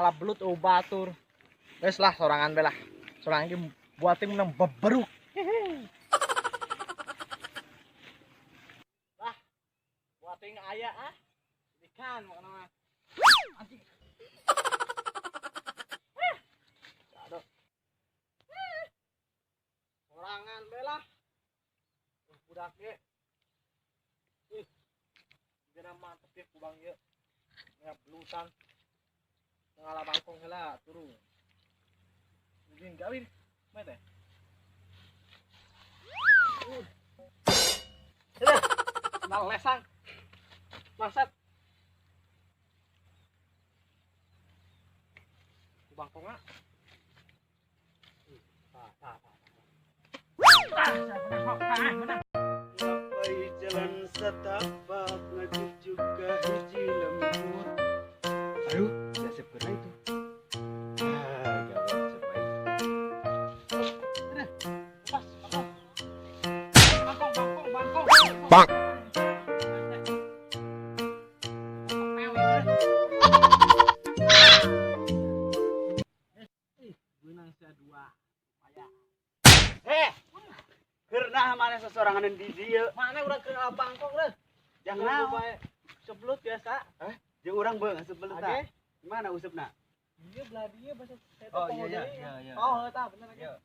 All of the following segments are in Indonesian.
ngalah belut batur. Wes lah sorangan be lah. Sorangan iki buatin menang beberuk. Lah buatin aya ikan makna mah. Anjing. Aduh. Sorangan be lah. Budak ge. Dina mantep ya kubang ye. Nya belutan. Ngalah bangkong heula turun. Jadi gawin. Mah teh. Nal lesang. Maksat. Bangkonga. Sampai jalan setapak ngajuk juga hiji lembut. Aduh, saya siap kena itu. Gawat sebaik. Bang. Benang dua. Karena mana sesorangan di dia. Mana urang keur bangkong leuh. Jangan bae seblut biasa. jeung urang beung sebelah Oke. tah. Mana usupna? Iya belah dia bahasa saya Oh iya. Oh, eta bener aja.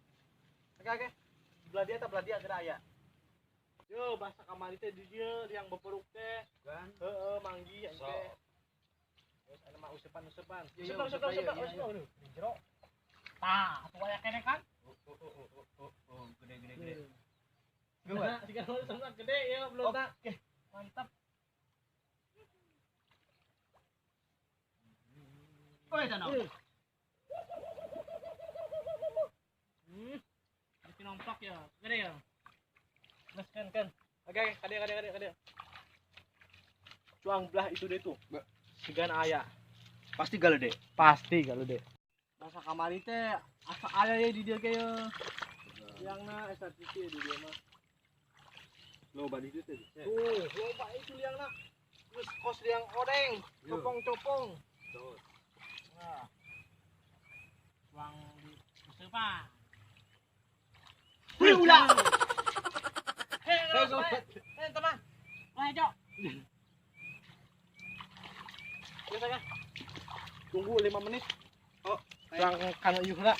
Oke. Belah dia belah dia geura aya. Yo bahasa kamari teh di dieu yang beperuk teh. Kan. Heeh, manggi ente. Terus ana mah usepan. Iya, Usep. iya. Di jero. Tah, atuh aya keneh kan? Gede. Gua jika lu sangat gede ya belum tak. Oke, mantap. Oh, itu no. Masih nomplok ya. Gede ya. Mas kan. Oke, kade. Cuang belah itu deh tuh. Sigan aya. Pasti galede. Pasti kalau deh. Masa kamari teh asa aya ya di dia kayak liangna asa titi di dia mah. Loba di dieu teh. Tuh, loba itu liangna. Terus kos liang odeng, copong. Tuh. Nah. Cuang di usepan. Wih, ulah. Teman. Ayo. Biasa kan? Tunggu 5 menit. Oh, Cuang kanu ieu heula.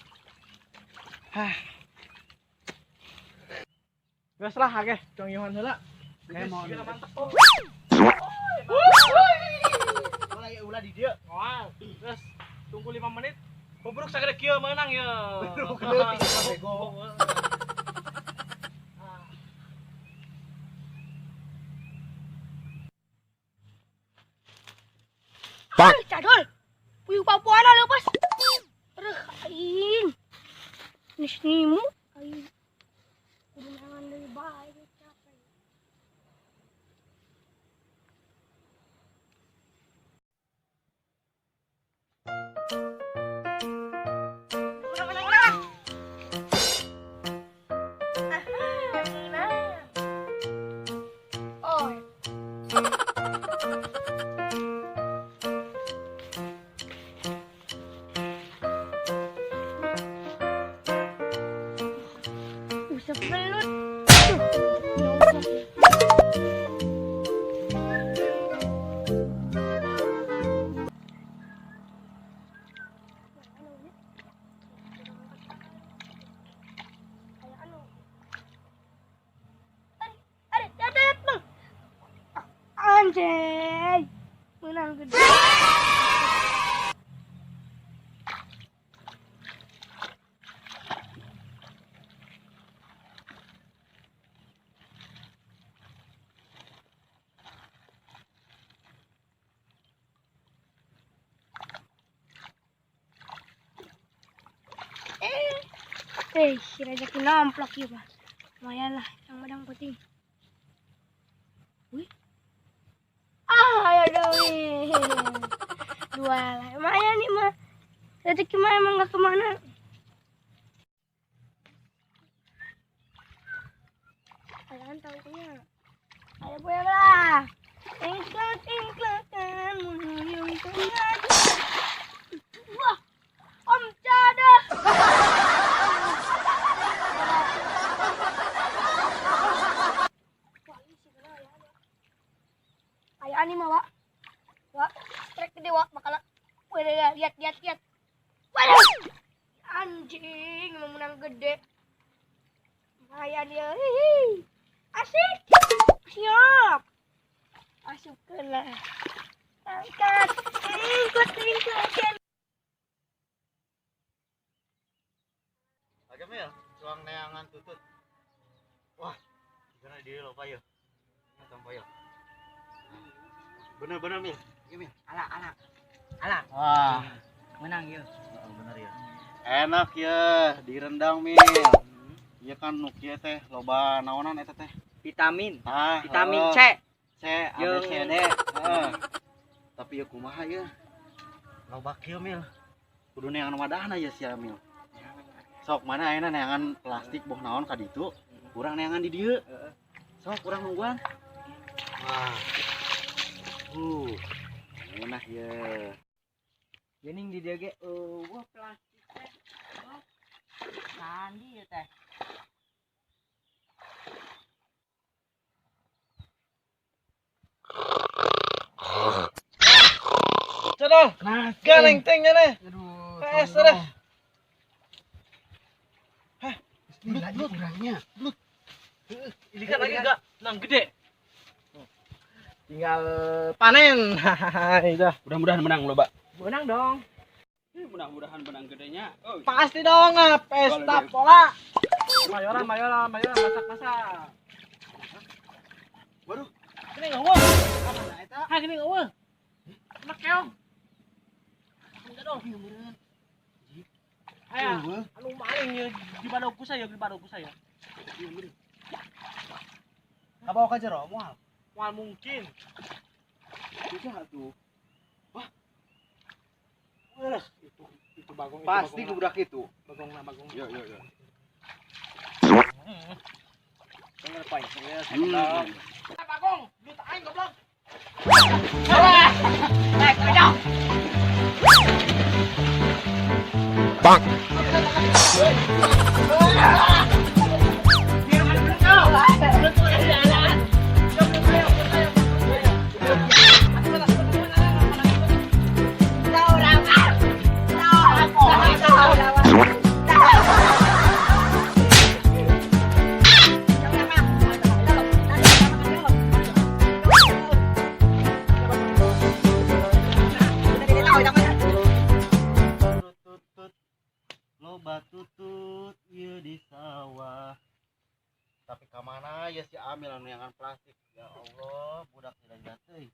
Geus lah hage, cuang ieuhan heula. Kayak mau mantap. Ulah di dieu. Moal. Terus tunggu 5 menit. Bobrok sagede kieu meunang ya. Bego. Bang. Cadol. Puyu papuana lepas. Aduh, aing. Nisnimu aing. Kemenangan lebih baik capek. Usap belut. Anjay, menang gede. Si rezeki nomplok ya Mas. Lumayan lah yang medang putih. Wih. Ya dong. Dua lah. Lumayan nih mah. Rezeki mah emang gak kemana. Kalian tahunya. Ayo boyang lah. Tingklak tingklakan menuyung tengah. Wah. berani mah, Wak. Wak, strike gede, Wak. Bakal. Waduh, lihat. Waduh. Anjing, emang menang gede. Lumayan ya. Hihi. Asik. Siap. Masukkanlah. Angkat. Ikut. Agak Mil, suang neangan tutut. Wah, karena dia lupa ya. Sampai ya. Bener Mil. Iya Mil. Alah. Wah, Menang ya. bener ya. Enak ya, direndang Mil. Iya kan nu kieu teh loba naonan eta teh? Vitamin. Vitamin C. C, A, B, C, D. Tapi ya kumaha ya? Loba kieu Mil. Kudu neangan wadahna ya sia Mil. Sok mana ayeuna neangan plastik boh naon ka ditu? Urang neangan di dieu. Sok urang nungguan. Wah. Enak ya. Geuning di dieu ge eueuh plastik teh. Sandi ya teh. Cedol. Galeng tengnya nih. Aduh. PS dah. Bismillah urangnya. Ini kan lagi enggak nang gede. Tinggal panen. Itu. Mudah-mudahan menang loba. Menang dong. Mudah-mudahan menang gedenya. Pasti dong, pesta bola. Mayoran, masak. Waduh, Gini ngeuweul. Gini ngeuweul. Enak keong. Enggak dong. Aya, anu maling ya di badauku saya. kabawa ka jero moal. Moal mungkin. Bisa tuh. Wah, itu bagong Pasti budak itu. bagong. Yo. Bener poin. Hmm. Bagong, lu tak aing goblok. Bang. Loba tutut ieu di sawah. Tapi kamana ya si Amil anu yangan plastik. Ya Allah, budak tidak lihat teuy.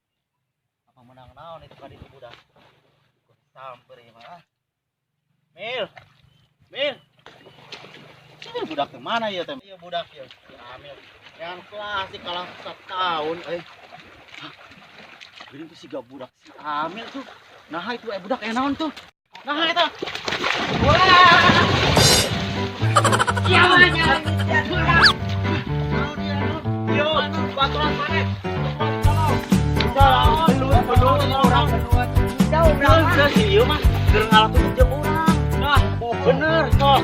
Apa menang naon itu ka ditu budak. Samper ieu mah. Mil. Ini budak ke mana ya teh? Iya budak ya si Amil. Yangan plastik kalah 1 tahun Ini tuh si budak si Amil tuh. Nah itu budak naon tuh? Nah itu. Yo, baturan panen. Bener sok.